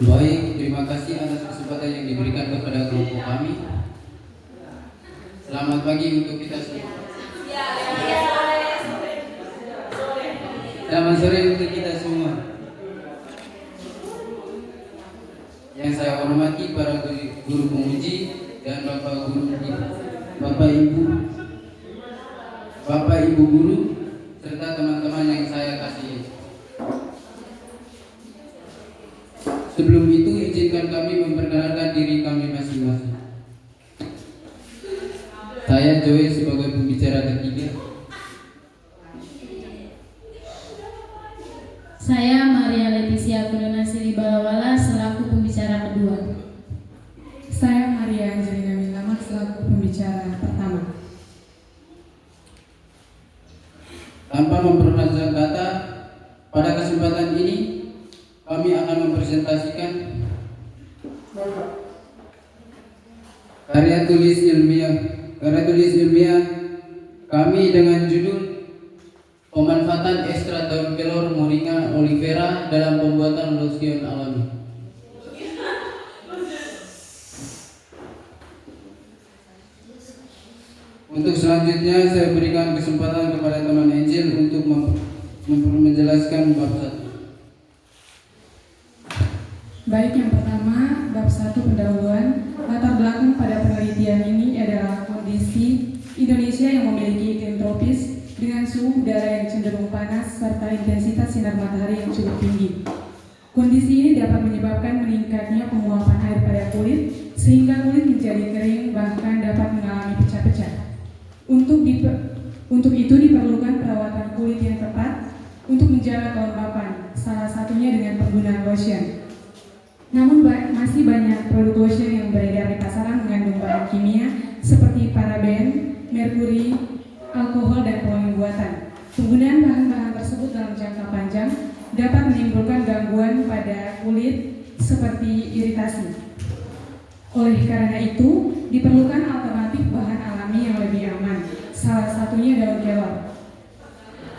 Baik, terima kasih atas kesempatan yang diberikan kepada kelompok kami. Selamat pagi untuk kita semua. Selamat sore untuk kita semua. Yang saya hormati para guru penguji dan Bapak Ibu guru serta teman-teman yang saya kasihi. Sebelum itu izinkan kami memperkenalkan diri kami masing-masing. Saya Joy sebagai pembicara ketiga. Saya Maria Leticia Kulunasiri Balawala selaku pembicara kedua. Saya Maria Angelina Milamar selaku pembicara pertama. Tanpa memperpanjang kata, pada kesempatan ini kami akan mempresentasikan karya tulis ilmiah kami dengan judul Pemanfaatan ekstrak daun kelor Moringa oleifera dalam pembuatan lotion alami. Untuk selanjutnya saya berikan kesempatan kepada teman Angel untuk menjelaskan bab 1. Baik, yang pertama, bab 1 pendahuluan. Latar belakang pada penelitian ini adalah kondisi Indonesia yang memiliki iklim tropis dengan suhu udara yang cenderung panas serta intensitas sinar matahari yang cukup tinggi. Kondisi ini dapat menyebabkan meningkatnya penguapan air pada kulit sehingga kulit menjadi kering bahkan dapat mengalami pecah-pecah. Untuk itu diperlukan perawatan kulit yang tepat untuk menjaga kelembapan, salah satunya dengan penggunaan lotion. Namun masih banyak produk lotion yang beredar di pasaran mengandung bahan kimia seperti paraben, merkuri, alkohol, dan pewangi buatan. Penggunaan bahan-bahan tersebut dalam jangka panjang dapat menimbulkan gangguan pada kulit seperti iritasi. Oleh karena itu, diperlukan alternatif bahan alami yang lebih aman, salah satunya daun kelor.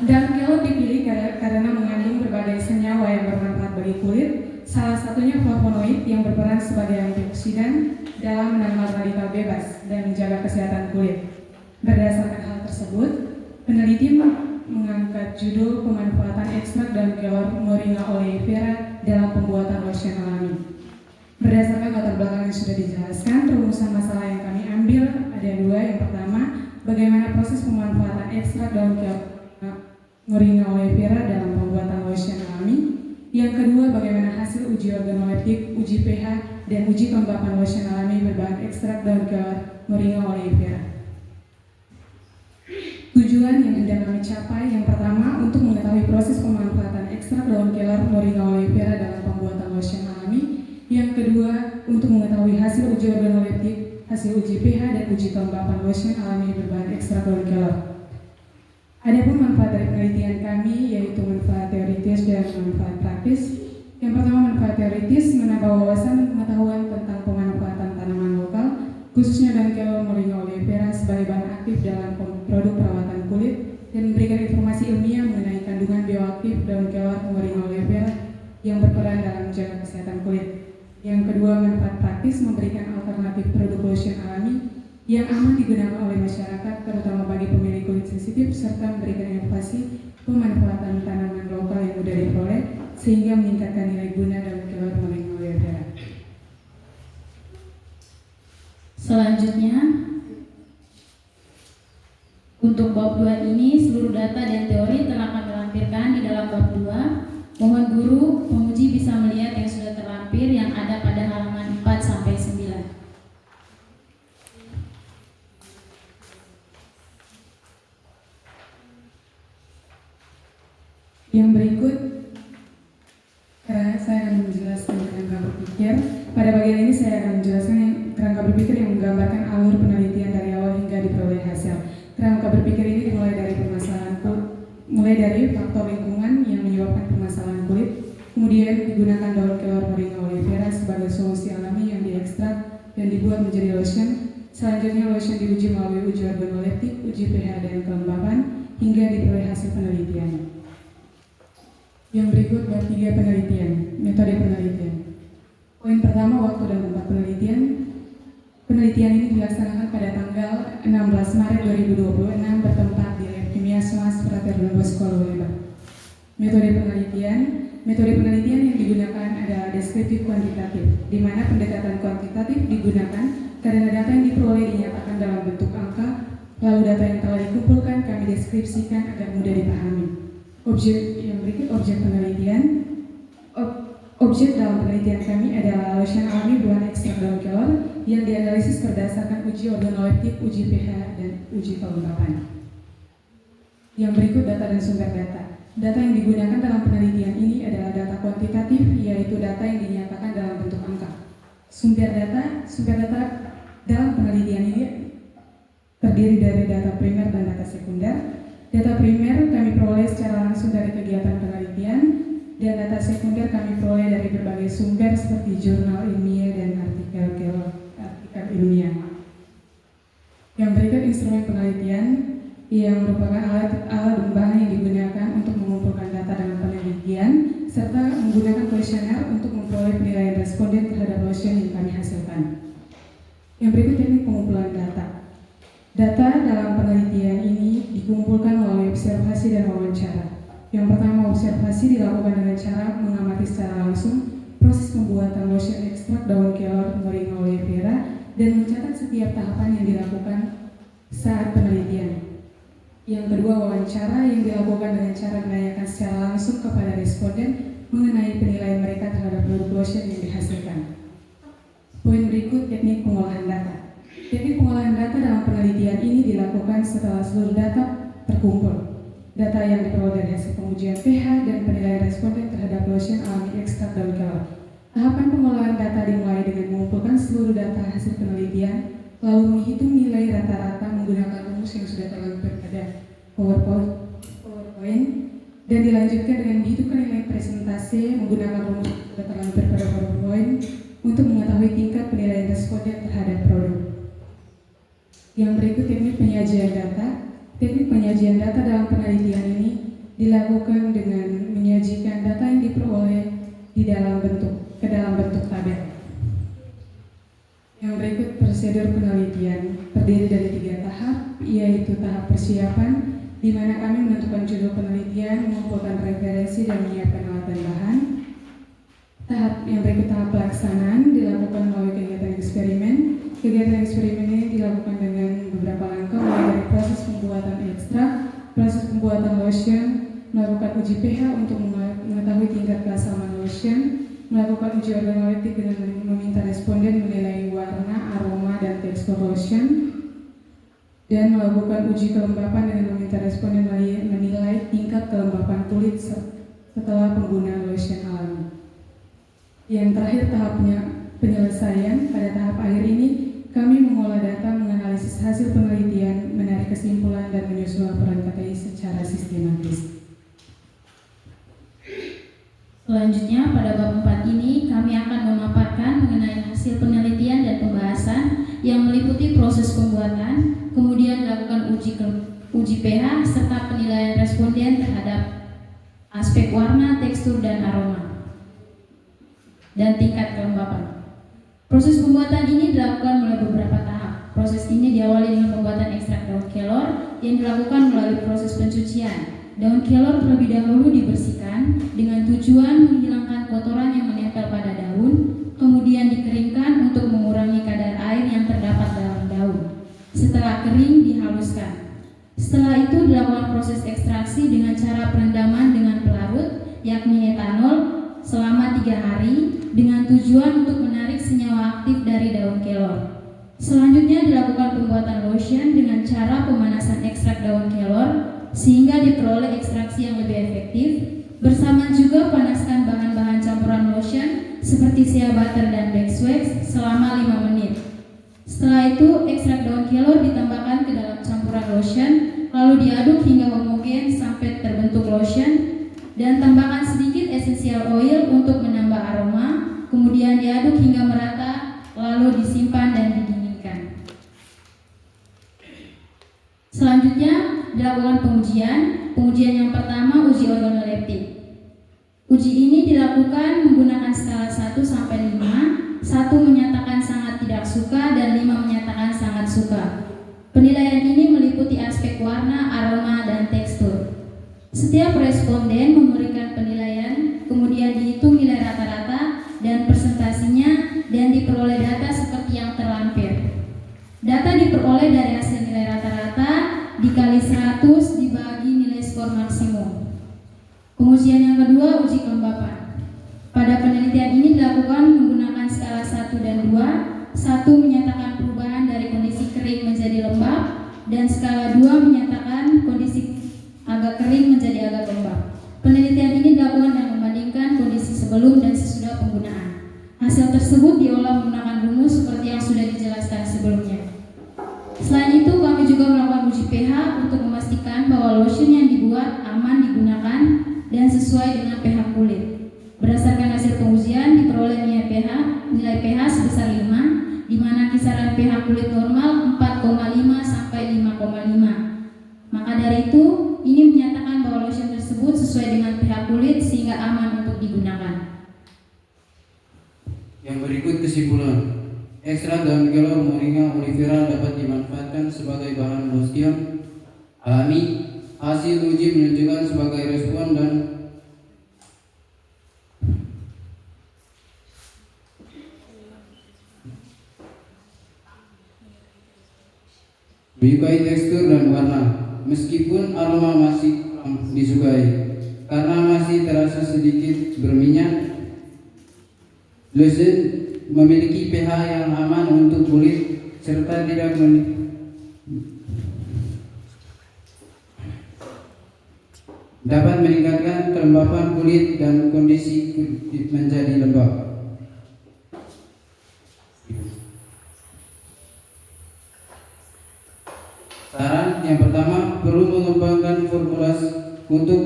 Daun kelor dipilih karena mengandung berbagai senyawa yang bermanfaat bagi kulit, salah satunya flavonoid yang berperan sebagai antioksidan dalam menangkal radikal bebas dan menjaga kesehatan kulit. Berdasarkan hal tersebut, peneliti mengangkat judul Pemanfaatan ekstrak daun kelor Moringa oleifera dalam pembuatan lotion alami. Berdasarkan latar belakang yang sudah dijelaskan, rumusan masalah yang kami ambil ada dua. Yang pertama, bagaimana proses pemanfaatan ekstrak daun kelor Moringa oleifera dalam pembuatan lotion alami. Yang kedua, bagaimana hasil uji organoleptik, uji pH, dan uji kelembapan lotion alami berbahan ekstrak daun kelor Moringa oleifera. Tujuan yang hendak kami capai, yang pertama, untuk mengetahui proses pemanfaatan ekstrak daun kelor Moringa oleifera dalam pembuatan lotion alami. Yang kedua, untuk mengetahui hasil uji organoleptik, hasil uji pH, dan uji kelembapan lotion alami berbahan ekstrak daun kelor. Adapun manfaat dari penelitian kami yaitu manfaat teoritis dan manfaat praktis. Yang pertama, manfaat teoritis menambah wawasan pengetahuan tentang pemanfaatan tanaman lokal, khususnya daun kelor Moringa oleifera sebagai bahan aktif dalam produk perawatan kulit dan memberikan informasi ilmiah mengenai kandungan bioaktif daun kelor Moringa oleifera yang berperan dalam menjaga kesehatan kulit. Yang kedua, manfaat praktis memberikan alternatif produk lotion alami yang aman digunakan oleh masyarakat, terutama bagi pemilik kulit sensitif, serta memberikan inovasi pemanfaatan tanaman lokal yang mudah diperoleh sehingga meningkatkan nilai guna daun kelor Moringa oleifera. Selanjutnya, untuk bab 2 ini seluruh data dan teori telah kami lampirkan di dalam bab 2. Mohon guru penguji bisa melihat yang sudah terlampir yang ada pada halaman 4-9. Yang berikut saya akan menjelaskan kerangka berpikir. Pada bagian ini saya akan menjelaskan kerangka berpikir yang menggambarkan alur penelitian dari awal hingga diperoleh hasil. Kerangka berpikir ini dimulai dari faktor lingkungan yang menyebabkan permasalahan kulit, kemudian digunakan daun kelor Moringa oleifera sebagai solusi alami yang diekstrak dan dibuat menjadi lotion. Selanjutnya lotion diuji melalui uji organoleptik, uji pH, dan kelembapan hingga diperoleh hasil penelitian. Yang berikut bab 3 penelitian, metode penelitian. Poin pertama, waktu dan tempat penelitian. Penelitian ini dilaksanakan pada tanggal 16 Maret 2026 bertempat di Lab Kimia SMAS Frater Don Bosco Lembang. Metode penelitian yang digunakan adalah deskriptif kuantitatif, di mana pendekatan kuantitatif digunakan karena data yang diperoleh dinyatakan dalam bentuk angka, lalu data yang telah dikumpulkan kami deskripsikan agar mudah dipahami. Objek penelitian. Objek dalam penelitian kami adalah lotion alami buah ekstrak daun kelor yang dianalisis berdasarkan uji organoleptik, uji pH, dan uji kelengkapan. Yang berikut data dan sumber data. Data yang digunakan dalam penelitian ini adalah data kuantitatif, yaitu data yang dinyatakan dalam bentuk angka. Sumber data dalam penelitian ini terdiri dari data primer dan data sekunder. Data primer kami peroleh secara langsung dari kegiatan penelitian, dan data sekunder kami peroleh dari berbagai sumber seperti jurnal ilmiah dan artikel ilmiah. Yang berikut instrumen penelitian yang merupakan alat dan bahan yang digunakan untuk mengumpulkan data dalam penelitian serta menggunakan kuesioner untuk memperoleh penilaian responden terhadap lotion yang kami hasilkan. Yang berikut teknik pengumpulan data. Data dalam penelitian ini dikumpulkan melalui observasi dan wawancara. Yang pertama, observasi dilakukan dengan cara mengamati secara langsung proses pembuatan lotion ekstrak daun kelor Moringa oleifera dan mencatat setiap tahapan yang dilakukan saat penelitian. Yang kedua, wawancara yang dilakukan dengan cara menanyakan secara langsung kepada responden mengenai penilaian mereka terhadap produk lotion yang dihasilkan. Poin berikut, teknik pengolahan data. Teknik pengolahan data dalam penelitian ini dilakukan setelah seluruh data terkumpul. Data yang diperoleh dari hasil pengujian pH dan penilaian responden terhadap lotion alami ekstrak daun kelor. Tahapan pengolahan data dimulai dengan mengumpulkan seluruh data hasil penelitian, lalu menghitung nilai rata-rata menggunakan rumus yang sudah terlampir pada PowerPoint, dan dilanjutkan dengan menghitungkan nilai presentase menggunakan rumus yang sudah terlampir pada PowerPoint untuk mengetahui tingkat penilaian responden terhadap produk. Yang berikut teknik penyajian data. Teknik penyajian data dalam penelitian ini dilakukan dengan menyajikan data yang diperoleh ke dalam bentuk tabel. Yang berikut prosedur penelitian terdiri dari 3 tahap, yaitu tahap persiapan, di mana kami menentukan judul penelitian, mengumpulkan referensi dan menyiapkan alat dan bahan. Yang berikut tahap pelaksanaan dilakukan melalui kegiatan eksperimen. Kegiatan eksperimen ini dilakukan dengan beberapa langkah, mulai dari proses pembuatan ekstrak, proses pembuatan lotion, melakukan uji pH untuk mengetahui tingkat keasaman lotion, melakukan uji organoleptik dengan meminta responden menilai warna, aroma, dan tekstur lotion, dan melakukan uji kelembapan dengan meminta responden menilai tingkat kelembapan kulit setelah penggunaan lotion alami. Yang terakhir, tahapnya penyelesaian. Pada tahap akhir ini kami mengolah data, menganalisis hasil penelitian, menarik kesimpulan, dan menyusun laporan KTI secara sistematis. Selanjutnya, pada bab 4 ini kami akan memaparkan mengenai hasil penelitian dan pembahasan yang meliputi proses pembuatan, kemudian dilakukan uji pH, serta penilaian responden terhadap aspek warna, tekstur, dan aroma, dan tingkat kelembapan. Proses pembuatan ini dilakukan melalui beberapa tahap. Proses ini diawali dengan pembuatan ekstrak daun kelor yang dilakukan melalui proses pencucian. Daun kelor terlebih dahulu dibersihkan dengan tujuan menghilangkan kotoran yang menempel pada daun, kemudian dikeringkan untuk mengurangi kadar air yang terdapat dalam daun. Setelah kering, dihaluskan. Setelah itu dilakukan proses ekstraksi dengan cara perendaman dengan pelarut, yakni etanol, selama 3 hari dengan tujuan untuk menarik senyawa aktif dari daun kelor. Selanjutnya dilakukan pembuatan lotion dengan cara pemanasan ekstrak daun kelor sehingga diperoleh ekstraksi yang lebih efektif. Bersamaan juga panaskan bahan-bahan campuran lotion seperti shea butter dan beeswax selama 5 menit. Setelah itu ekstrak daun kelor ditambahkan ke dalam campuran lotion, lalu diaduk hingga homogen sampai terbentuk lotion, dan tambahkan sedikit essential oil untuk menambah aroma, kemudian diaduk hingga merata, lalu disimpan dan didinginkan. Selanjutnya dilakukan pengujian yang pertama, uji organoleptik. Uji ini dilakukan menggunakan skala 1 sampai 5 1 menyatakan sangat tidak suka, dan 5 menyatakan sangat suka. Penilaian ini meliputi aspek warna, aroma, dan tekstur. Setiap responden memberikan penilaian, kemudian dihitung nilai rata-rata dan presentasinya, dan diperoleh data seperti yang terlampir. Data diperoleh dari hasil nilai rata-rata dikali 100 dibagi nilai skor maksimum. Pengujian yang kedua, uji kelembapan. Pada penelitian ini dilakukan menggunakan skala 1 dan 2. 1 menyatakan perubahan dari kondisi kering menjadi lembab, dan skala 2 menyatakan kondisi agak kering menjadi agak lembab. Penelitian ini dilakukan dengan membandingkan kondisi sebelum dan sesudah penggunaan. Hasil tersebut diolah menggunakan rumus seperti yang sudah dijelaskan sebelumnya. Selain itu, kami juga melakukan uji pH untuk memastikan bahwa lotion yang dibuat aman digunakan dan sesuai dengan pH kulit. Berdasarkan hasil pengujian, diperoleh nilai pH sebesar 5, di mana kisaran pH kulit normal 4,5 sampai 5,5. Maka dari itu, ini menyatakan bahwa lotion tersebut sesuai dengan pH kulit sehingga aman untuk digunakan. Yang berikut kesimpulan. Ekstrak daun kelor moringa olivera dapat dimanfaatkan sebagai bahan lotion alami. Hasil uji menunjukkan sebagai respon dan menyukai tekstur dan warna, meskipun aroma masih kurang disukai karena masih terasa sedikit berminyak. Lotion memiliki pH yang aman untuk kulit serta tidak dapat meningkatkan kelembapan kulit dan kondisi kulit menjadi lembab. Saran yang pertama, perlu mengembangkan formulasi untuk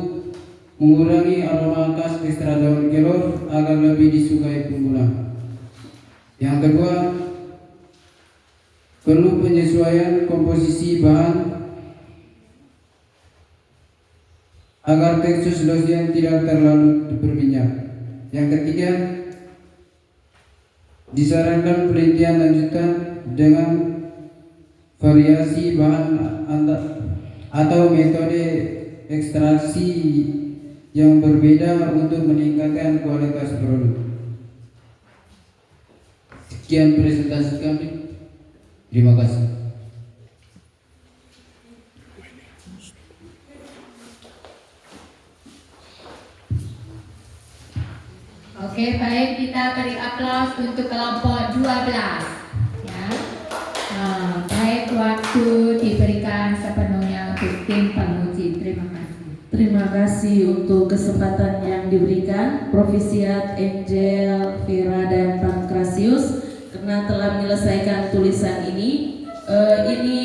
mengurangi aroma khas ekstra daun kelor agar lebih disukai pengguna. Yang kedua, perlu penyesuaian komposisi bahan agar tekstur lotion tidak terlalu berminyak. Yang ketiga, disarankan penelitian lanjutan dengan variasi bahan atau metode ekstraksi yang berbeda untuk meningkatkan kualitas produk. Sekian presentasi kami. Terima kasih. Oke, baik, kita beri aplaus untuk kelompok 12. Ya. Baik, waktu diberikan sepenuhnya untuk tim penguji. Terima kasih. Terima kasih untuk kesempatan yang diberikan Profisiat Angel, Vera, dan Pankrasius karena telah menyelesaikan tulisan ini. Ini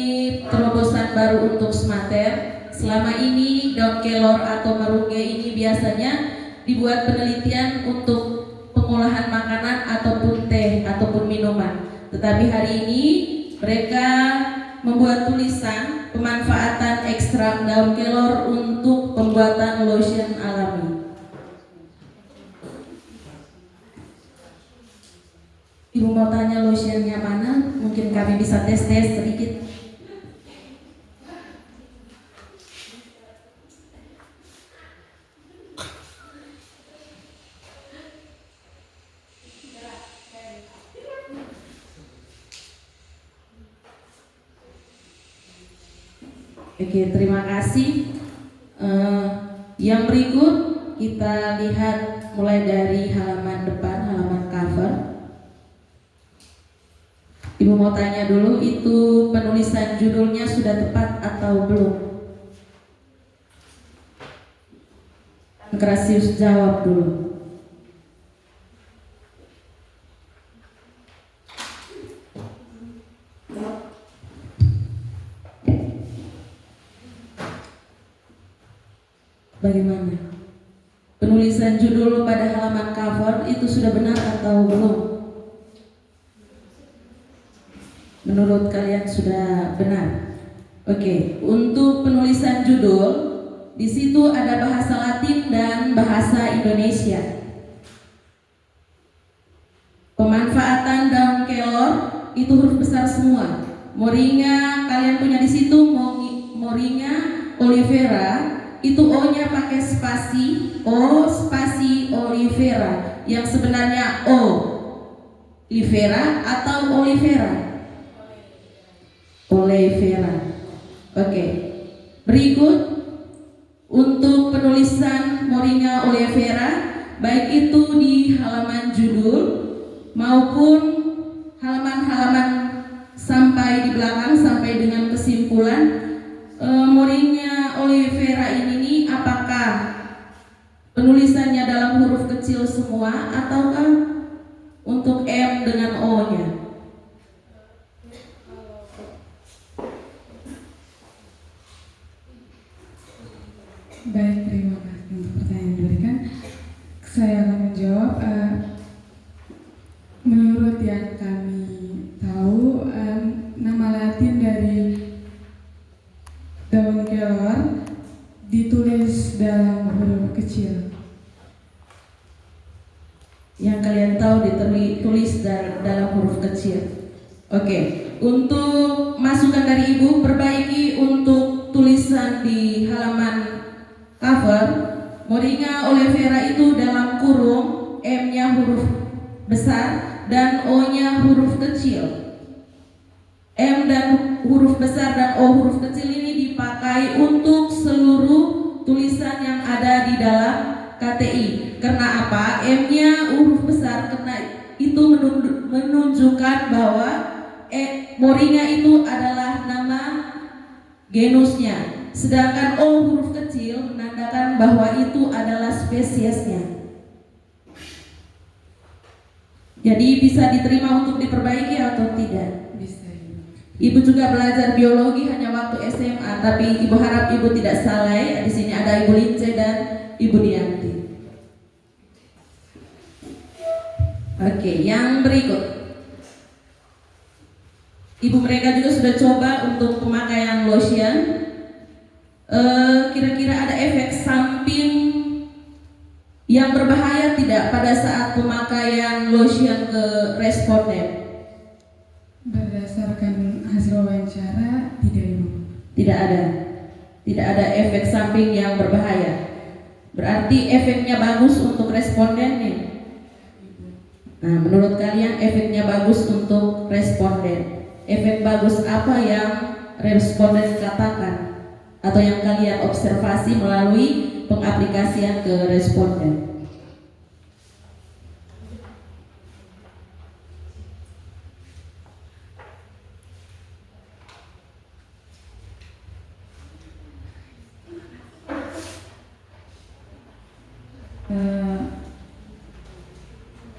terobosan baru untuk Smater. Selama ini daun kelor atau marunge ini biasanya dibuat penelitian untuk pengolahan makanan ataupun teh ataupun minuman. Tetapi hari ini mereka membuat tulisan pemanfaatan ekstrak daun kelor untuk pembuatan lotion alami. Ibu mau tanya lotionnya mana? Mungkin kami bisa tes sedikit. Oke, terima kasih. Yang berikut kita lihat mulai dari halaman depan, halaman cover. Ibu mau tanya dulu, itu penulisan judulnya sudah tepat atau belum? Krasius jawab dulu. Bagaimana? Penulisan judul pada halaman cover itu sudah benar atau belum? Menurut kalian sudah benar? Oke, untuk penulisan judul di situ ada bahasa Latin dan bahasa Indonesia. Pemanfaatan daun kelor itu huruf besar semua. Moringa kalian punya di situ, Moringa olivera itu O-nya pakai spasi, O spasi olivera, yang sebenarnya O olivera atau olivera. Olivera. Oke. Berikut untuk penulisan Moringa olivera, baik itu di halaman judul maupun halaman-halaman sampai di belakang sampai dengan kesimpulan, Moringa olivera ini apakah penulisannya dalam huruf kecil semua ataukah untuk M dengan O-nya? Baik, terima kasih untuk pertanyaan yang diberikan. Saya akan menjawab. Menurut yang kami tahu, nama Latin dari daun kelor ditulis dalam huruf kecil. Yang kalian tahu ditulis dalam huruf kecil. Oke, untuk masukan dari Ibu, perbaiki untuk tulisan di halaman cover. Moringa olivera itu dalam kurung, M-nya huruf besar dan O-nya huruf kecil. M dan huruf besar dan O huruf kecil ini dipakai untuk seluruh tulisan yang ada di dalam KTI. Karena apa? M-nya huruf besar karena itu menunjukkan bahwa Moringa itu adalah nama genusnya. Sedangkan O huruf kecil menandakan bahwa itu adalah spesiesnya. Jadi bisa diterima untuk diperbaiki atau tidak? Bisa. Ibu juga belajar biologi hanya waktu SMA, tapi Ibu harap Ibu tidak salah ya. Di sini ada Ibu Lince dan Ibu Dianti. Oke, yang berikut. Ibu mereka juga sudah coba untuk pemakaian lotion. Kira-kira ada efek samping yang berbahaya tidak pada saat pemakaian lotion ke responden? Berdasarkan hasil wawancara, tidak, Ibu. Tidak ada efek samping yang berbahaya. Berarti efeknya bagus untuk responden nih. Nah, menurut kalian efeknya bagus untuk responden. Efek bagus apa yang responden katakan atau yang kalian observasi melalui pengaplikasian ke responden?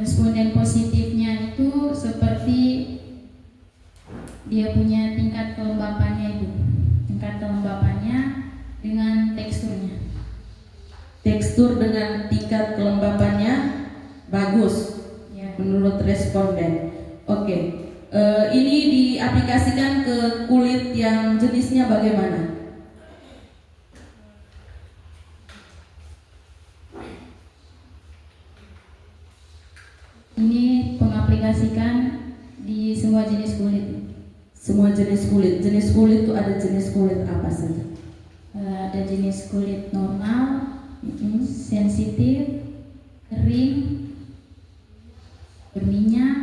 Responden positifnya itu seperti dia punya tingkat kelembapannya itu, tingkat kelembapannya dengan teksturnya. Tekstur dengan tingkat kelembapannya bagus Ya. menurut responden. Oke, ini diaplikasikan ke kulit yang jenisnya bagaimana? Ini pengaplikasikan di semua jenis kulit. Semua jenis kulit. Jenis kulit itu ada jenis kulit apa saja? Ada jenis kulit normal, sensitif, kering, berminyak.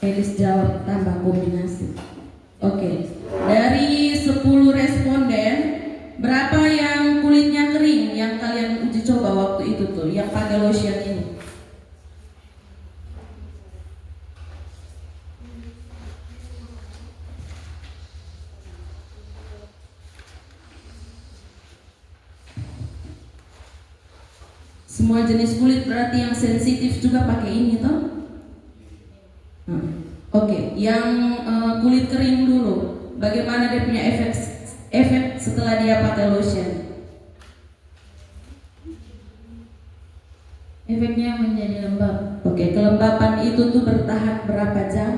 Elis jawab tambah kombinasi. Oke, dari 10 responden, berapa yang kulitnya kering yang kalian uji coba waktu itu tuh, yang pakai lotion ini? Semua jenis kulit berarti yang sensitif juga pakai ini toh? Oke, yang kulit kering dulu, bagaimana dia punya efek setelah dia pakai lotion? Efeknya menjadi lembab. Oke, kelembapan itu tuh bertahan berapa jam?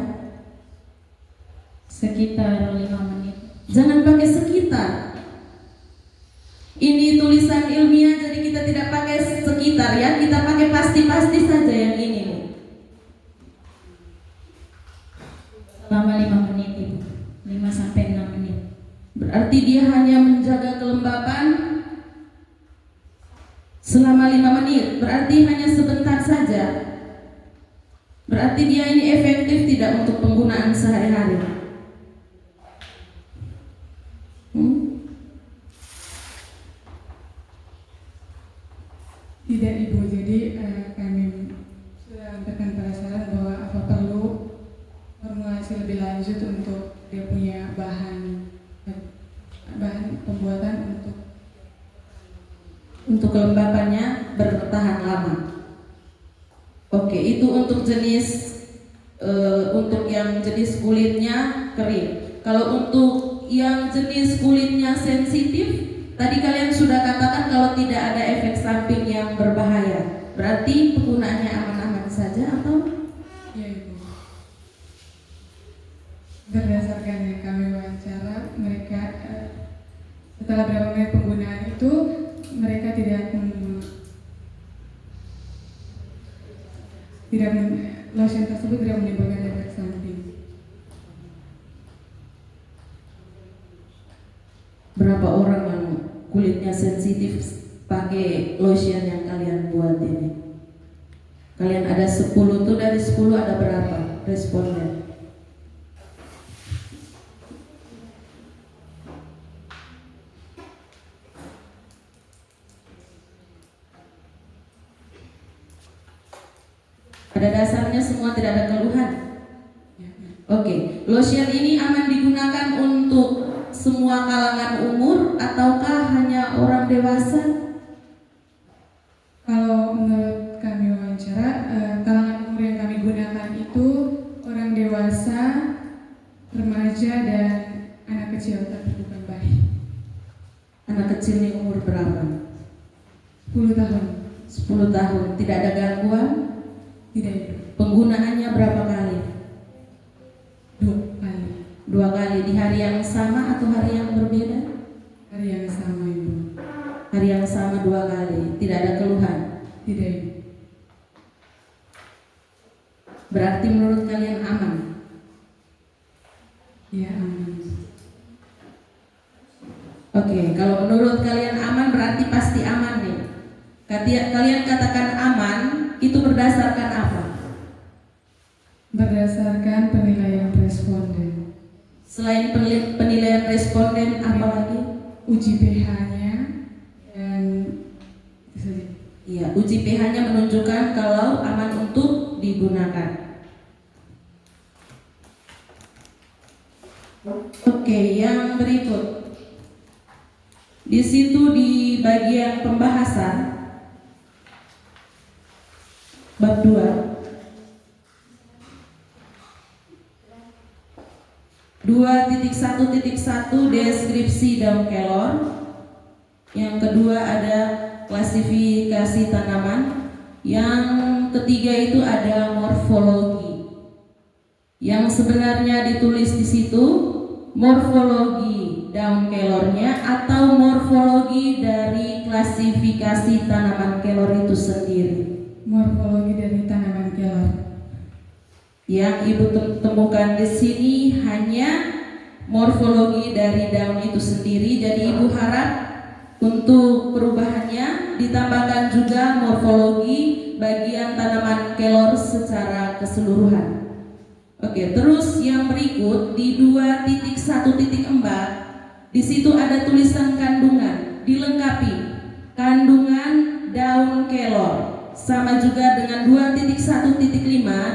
Sekitar 5 menit. Jangan pakai sekitar. Ini tulisan ilmiah, jadi kita tidak pakai sekitar ya, kita pakai pasti-pasti saja yang ini nih. Selama 5 menit Ibu, 5 sampai 6 menit. Berarti dia hanya menjaga kelembapan selama 5 menit, berarti hanya sebentar saja. Berarti dia ini efektif tidak untuk penggunaan sehari-hari. Tidak Ibu, jadi kami sudah memberikan saran bahwa apa perlu formulasi lebih lanjut untuk dia punya bahan pembuatan untuk kelembapannya bertahan lama. Oke, itu untuk untuk yang jenis kulitnya kering. Kalau untuk yang jenis kulitnya sensitif, tadi kalian sudah katakan kalau tidak ada efek samping yang berbahaya. Berarti penggunaannya aman-aman saja atau? ya Ibu. Berdasarkan yang kami wawancara, mereka setelah beberapa menit penggunaan itu mereka lotion tersebut tidak menimbulkan efek samping. Berapa orang yang kulitnya sensitif pakai lotion yang kalian buat ini? Kalian ada 10 tuh, dari 10 ada berapa responnya? Pada dasarnya semua tidak ada keluhan. Oke, lotion ini aman digunakan untuk semua kalangan umur ataukah hanya orang dewasa? Kalau menurut kami wawancara, kalangan umur yang kami gunakan itu orang dewasa, remaja, dan anak kecil, tapi bukan bayi. Anak kecil ini umur berapa? 10 tahun. 10 tahun, tidak ada gangguan? Tidak Ibu. Penggunaannya berapa kali? 2 kali. 2 kali, di hari yang sama atau hari yang berbeda? Hari yang sama Ibu. Hari yang sama 2 kali, tidak ada keluhan. Tidak Ibu. Berarti menurut kalian aman? Ya aman. Oke, kalau menurut kalian aman berarti pasti aman nih. Kalian katakan aman, itu berdasarkan apa? Berdasarkan penilaian responden. Selain penilaian responden, apa lagi? Uji pH-nya dan itu saja. Iya, uji pH-nya menunjukkan kalau aman untuk digunakan. Oke, yang berikut. Di situ di bagian pembahasan bab 2 2.1.1 deskripsi daun kelor. Yang kedua ada klasifikasi tanaman. Yang ketiga itu ada morfologi. Yang sebenarnya ditulis di situ morfologi daun kelornya atau morfologi dari klasifikasi tanaman kelor itu sendiri. Morfologi dari tanaman kelor. Yang Ibu temukan di sini hanya morfologi dari daun itu sendiri. Jadi Ibu harap untuk perubahannya ditambahkan juga morfologi bagian tanaman kelor secara keseluruhan. Oke, terus yang berikut di 2.1.4 di situ ada tulisan kandungan, dilengkapi kandungan daun kelor. Sama juga dengan 2.1.5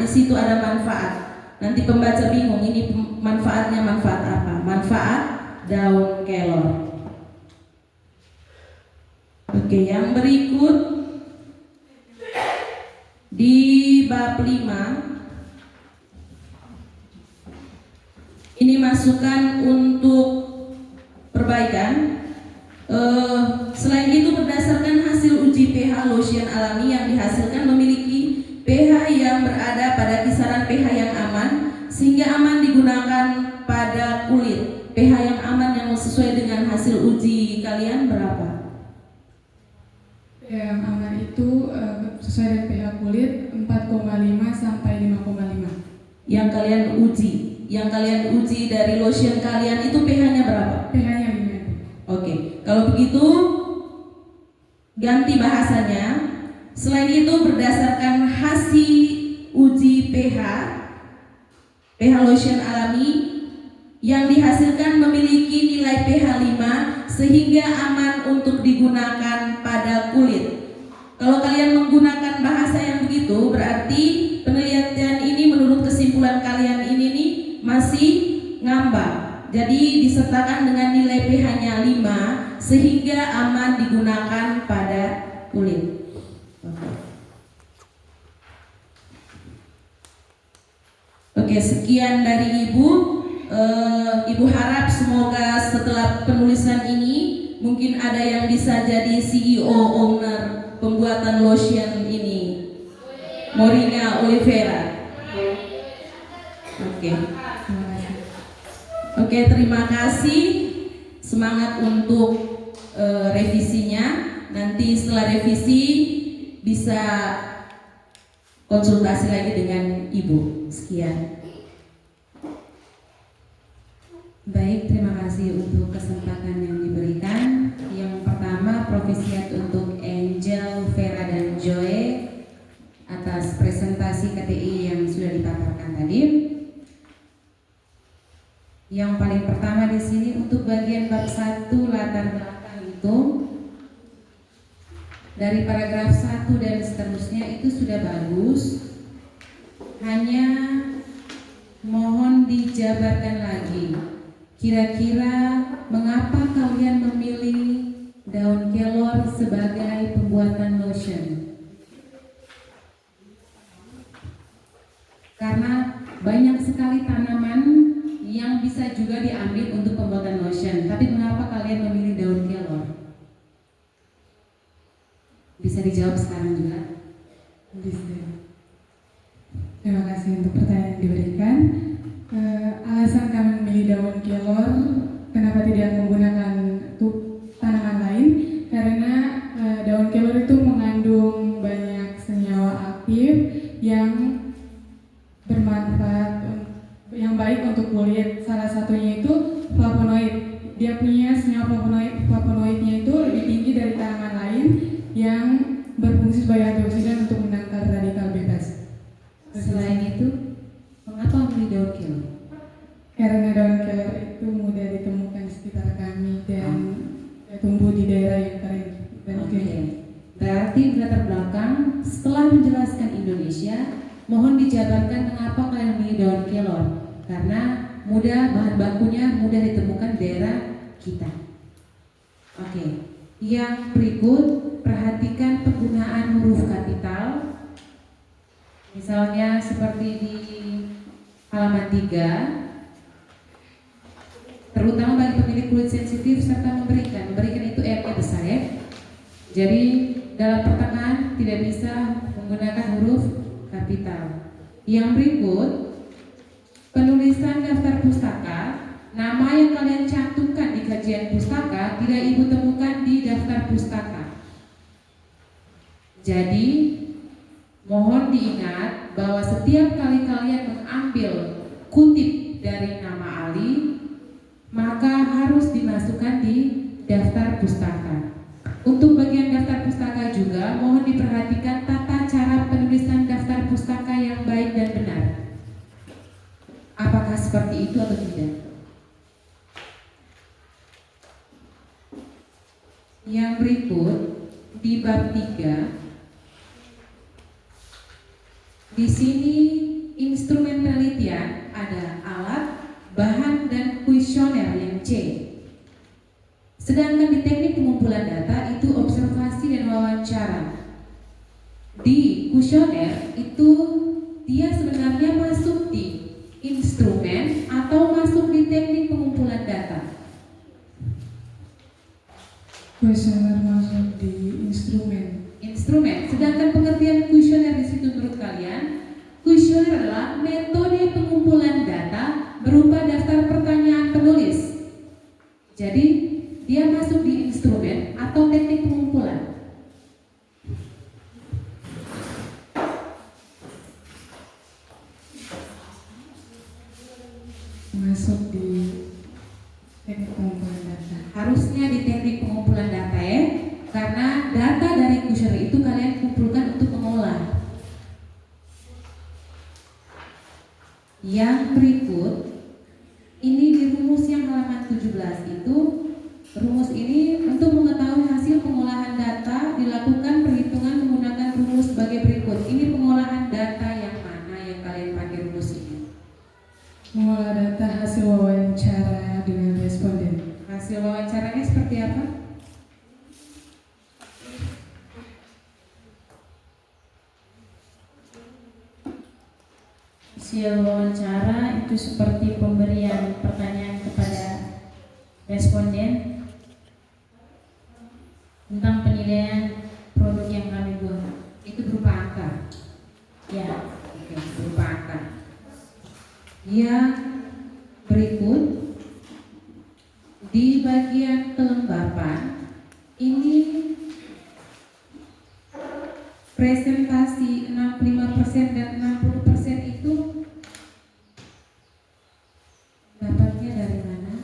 di situ ada manfaat. Nanti pembaca bingung ini manfaatnya manfaat apa? Manfaat daun kelor. Oke, yang berikut di bab 5 ini masukan untuk perbaikan. Selain itu berdasarkan hasil uji pH lotion alami yang dihasilkan memiliki pH yang berada pada kisaran pH yang aman sehingga aman digunakan pada kulit. pH yang aman yang sesuai dengan hasil uji kalian berapa? yang aman itu sesuai dengan pH kulit 4,5 sampai 5,5. Yang kalian uji dari lotion kalian itu pH-nya berapa? pH-nya 5. Oke, kalau begitu ganti bahasanya. Selain itu berdasarkan hasil uji pH lotion alami yang dihasilkan memiliki nilai pH 5 sehingga aman untuk digunakan pada kulit. Kalau kalian menggunakan bahasa yang begitu, berarti penelitian ini menurut kesimpulan kalian ini nih masih ngambang. Jadi disertakan dengan nilai pH-nya 5 sehingga aman digunakan pada kulit. Oke, sekian dari Ibu. Ibu harap semoga setelah penulisan ini mungkin ada yang bisa jadi CEO owner pembuatan lotion ini, Moringa Olivera. Oke, terima kasih. Semangat untuk revisinya. Nanti setelah revisi bisa konsultasi lagi dengan Ibu. Sekian. Baik, terima kasih untuk kesempatan yang diberikan. Yang pertama, Provisiat untuk Angel, Vera, dan Joy atas presentasi KTI yang sudah dipaparkan tadi. Yang paling pertama di sini untuk bagian bab 1 latar belakang itu dari paragraf 1 dan seterusnya itu sudah bagus. Hanya mohon dijabarkan lagi. Kira-kira mengapa kalian memilih daun kelor sebagai pembuatan lotion? Karena banyak sekali tanaman yang bisa juga diambil untuk pembuatan lotion. Tapi mengapa kalian memilih daun kelor? Bisa dijawab sekarang juga. Terima kasih untuk pertanyaan yang diberikan. Alasan kami memilih daun kelor, kenapa tidak menggunakan tanaman lain? Karena daun kelor itu mengandung banyak senyawa aktif yang bermanfaat, yang baik untuk kulit. Salah satunya itu flavonoid. Dia punya senyawa flavonoidnya itu lebih tinggi dari tanaman lain yang berfungsi sebagai antioksidan untuk menangkal radikal bebas. Selain itu, mengapa memilih daun kelor? Karena daun kelor itu mudah ditemukan di sekitar kami dan tumbuh di daerah yang kering dan iklim. Berarti latar belakang setelah menjelaskan Indonesia, mohon dijabarkan mengapa kalian memilih daun kelor. Karena bahan bakunya mudah ditemukan di daerah kita. Oke. Yang berikut, perhatikan penggunaan huruf kapital. Misalnya seperti di halaman 3, terutama bagi pemilik kulit sensitif serta memberikan itu R-nya besar ya. Jadi dalam pertengahan tidak bisa menggunakan huruf kapital. Yang berikut, penulisan daftar pustaka, nama yang kalian cantumkan di kajian pustaka tidak ibu temukan di daftar pustaka. Jadi mohon diingat bahwa setiap kali kalian mengambil kutip dari nama Ali, maka harus dimasukkan di daftar pustaka. Untuk bagian daftar pustaka juga mohon diperhatikan tata cara penulisan daftar pustaka yang baik dan benar. Apakah seperti itu atau tidak? Yang berikut di bab 3, di sini instrumen penelitian ada alat, bahan, dan kuesioner yang C. Sedangkan di teknik pengumpulan data itu observasi dan wawancara. Di kuesioner itu dia sebenarnya masuk di instrumen atau masuk di teknik pengumpulan data. Kuesioner masuk di instrumen. Sedangkan pengertian kuesioner di situ menurut kalian, kuesioner adalah metode pengumpulan data berupa daftar pertanyaan penulis. Jadi dia masuk di instrumen atau teknik pengumpulan. Yang berikut ini di rumus yang halaman 17 itu, rumus ini untuk mengetahui hasil pengolahan data dilakukan perhitungan menggunakan rumus sebagai berikut. Ini pengolahan data yang mana yang kalian pakai rumus ini? Mengolah data hasil wawancara dengan responden. Hasil wawancaranya seperti apa? Hasil wawancara itu seperti pemberian pertanyaan kepada responden tentang penilaian produk yang kami buat. Itu berupa angka. Ya, Oke, berupa angka. Yang berikut di bagian kelembapan ini presentasi 65% dan 60% itu dapatnya dari mana?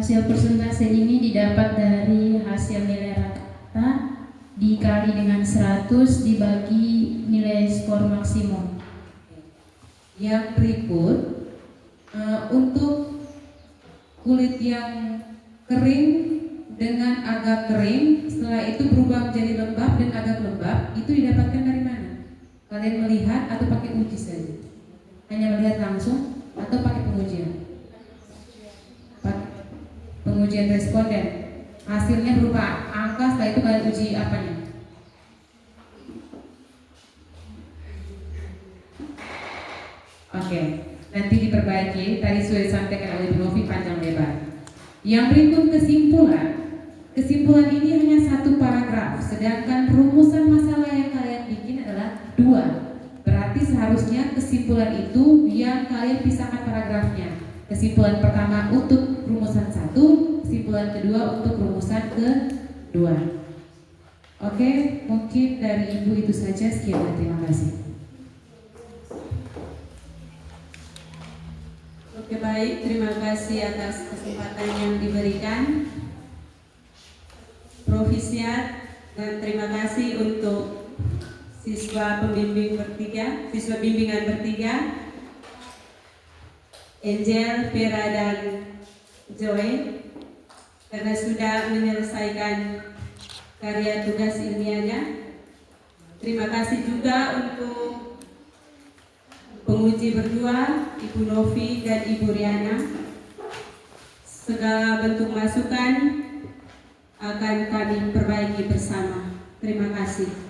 hasil persentase ini didapat dari hasil nilai rata dikali dengan 100 dibagi nilai skor maksimum. Yang berikut untuk kulit yang kering dengan agak kering, setelah itu berubah menjadi lembab dan agak lembab, itu didapatkan dari mana? Kalian melihat atau pakai uji saja? Hanya melihat langsung atau pakai pengujian? Pengujian responden. Hasilnya berupa angka, setelah itu kalian uji apanya? Oke, nanti diperbaiki. Tadi sudah disampaikan oleh Bu Novi panjang lebar. Yang berikut kesimpulan. Kesimpulan ini hanya satu paragraf, sedangkan rumusan masalah yang kalian bikin adalah 2. Berarti seharusnya kesimpulan itu yang kalian pisahkan paragrafnya. Kesimpulan pertama untuk rumusan 1, kesimpulan kedua untuk rumusan kedua. Oke, mungkin dari Ibu itu saja. Sekian dan terima kasih. Oke, baik, terima kasih atas kesempatan yang diberikan Provisiat, dan terima kasih untuk siswa pembimbing bertiga, siswa bimbingan bertiga, Angel, Vera, dan Joy, karena sudah menyelesaikan karya tugas ilmiahnya. Terima kasih juga untuk penguji berdua, Ibu Novi dan Ibu Riana. Segala bentuk masukan akan kami perbaiki bersama. Terima kasih.